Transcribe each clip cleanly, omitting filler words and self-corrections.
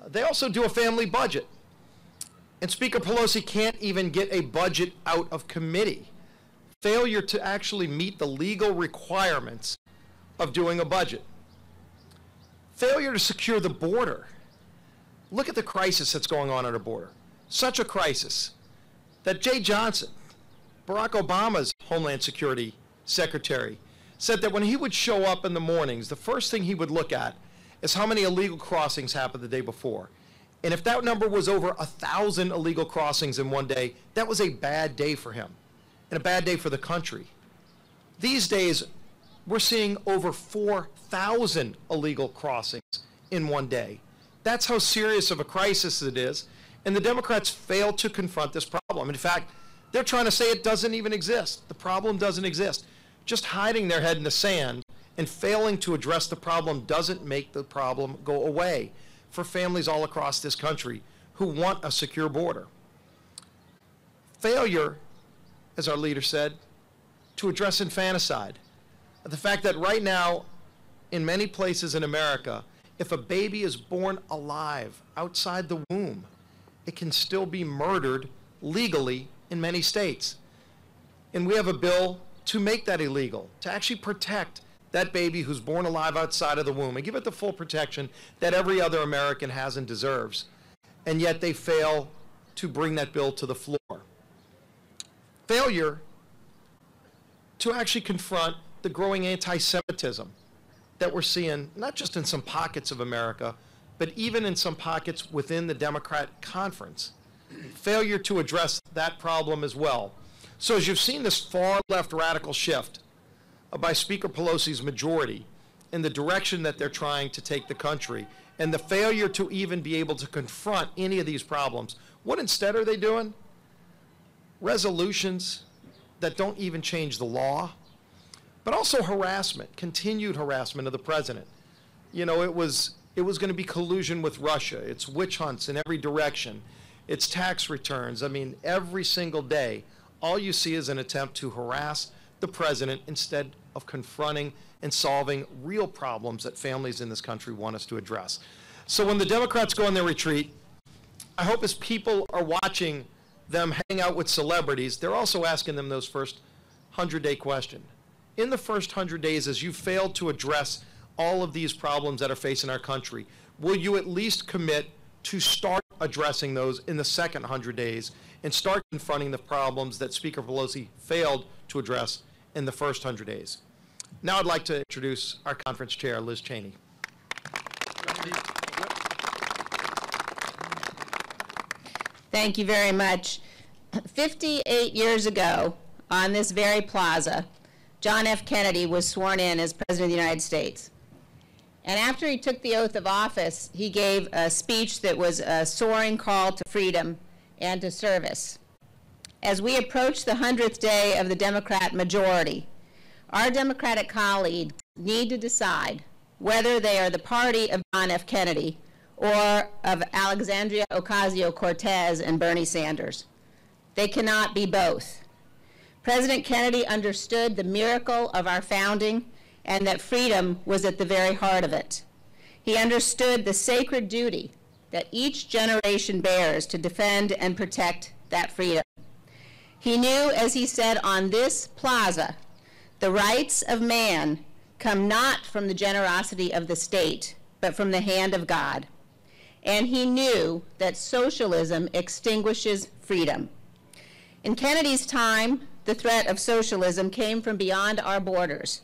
They also do a family budget. And Speaker Pelosi can't even get a budget out of committee. Failure to actually meet the legal requirements of doing a budget. Failure to secure the border. Look at the crisis that's going on at our border. Such a crisis that Jay Johnson, Barack Obama's Homeland Security Secretary, said that when he would show up in the mornings, the first thing he would look at is how many illegal crossings happened the day before. And if that number was over 1,000 illegal crossings in one day, that was a bad day for him and a bad day for the country. These days, we're seeing over 4,000 illegal crossings in one day. That's how serious of a crisis it is. And the Democrats fail to confront this problem. In fact, they're trying to say it doesn't even exist. The problem doesn't exist. Just hiding their head in the sand and failing to address the problem doesn't make the problem go away for families all across this country who want a secure border. Failure, as our leader said, to address infanticide. The fact that right now, in many places in America, if a baby is born alive outside the womb, it can still be murdered legally in many states. And we have a bill to make that illegal, to actually protect that baby who's born alive outside of the womb and give it the full protection that every other American has and deserves. And yet they fail to bring that bill to the floor. Failure to actually confront the growing anti-Semitism that we're seeing, not just in some pockets of America, but even in some pockets within the Democrat conference. Failure to address that problem as well. So as you've seen this far left radical shift by Speaker Pelosi's majority in the direction that they're trying to take the country, and the failure to even be able to confront any of these problems, what instead are they doing? Resolutions that don't even change the law, but also harassment, continued harassment of the president. You know, it was going to be collusion with Russia. It's witch hunts in every direction. It's tax returns. I mean, every single day, all you see is an attempt to harass the president instead of confronting and solving real problems that families in this country want us to address. So when the Democrats go on their retreat, I hope as people are watching them hang out with celebrities, they're also asking them those first 100-day question. In the first 100 days, as you failed to address all of these problems that are facing our country, will you at least commit to start addressing those in the second 100 days and start confronting the problems that Speaker Pelosi failed to address in the first 100 days? Now I'd like to introduce our conference chair, Liz Cheney. Thank you very much. 58 years ago, on this very plaza, John F. Kennedy was sworn in as President of the United States. And after he took the oath of office, he gave a speech that was a soaring call to freedom and to service. As we approach the 100th day of the Democrat majority, our Democratic colleagues need to decide whether they are the party of John F. Kennedy or of Alexandria Ocasio-Cortez and Bernie Sanders. They cannot be both. President Kennedy understood the miracle of our founding and that freedom was at the very heart of it. He understood the sacred duty that each generation bears to defend and protect that freedom. He knew, as he said on this plaza, the rights of man come not from the generosity of the state, but from the hand of God. And he knew that socialism extinguishes freedom. In Kennedy's time, the threat of socialism came from beyond our borders.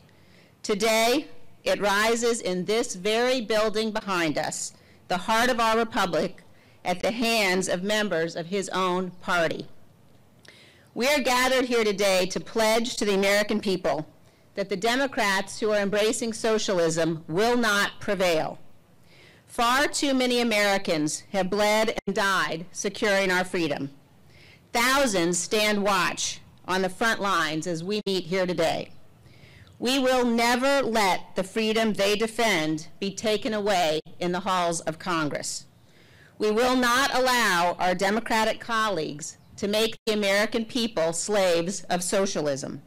Today, it rises in this very building behind us, the heart of our republic, at the hands of members of his own party. We are gathered here today to pledge to the American people that the Democrats who are embracing socialism will not prevail. Far too many Americans have bled and died securing our freedom. Thousands stand watch on the front lines as we meet here today. We will never let the freedom they defend be taken away in the halls of Congress. We will not allow our Democratic colleagues to make the American people slaves of socialism.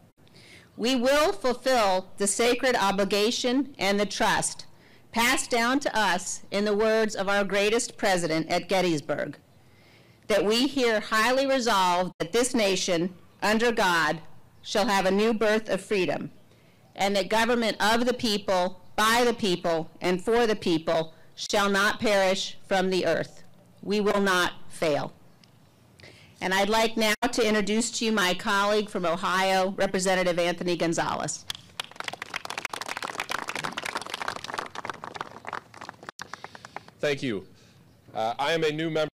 We will fulfill the sacred obligation and the trust passed down to us in the words of our greatest president at Gettysburg, that we here highly resolve that this nation, under God, shall have a new birth of freedom, and that government of the people, by the people, and for the people shall not perish from the earth. We will not fail. And I'd like now to introduce to you my colleague from Ohio, Representative Anthony Gonzalez. Thank you. I am a new member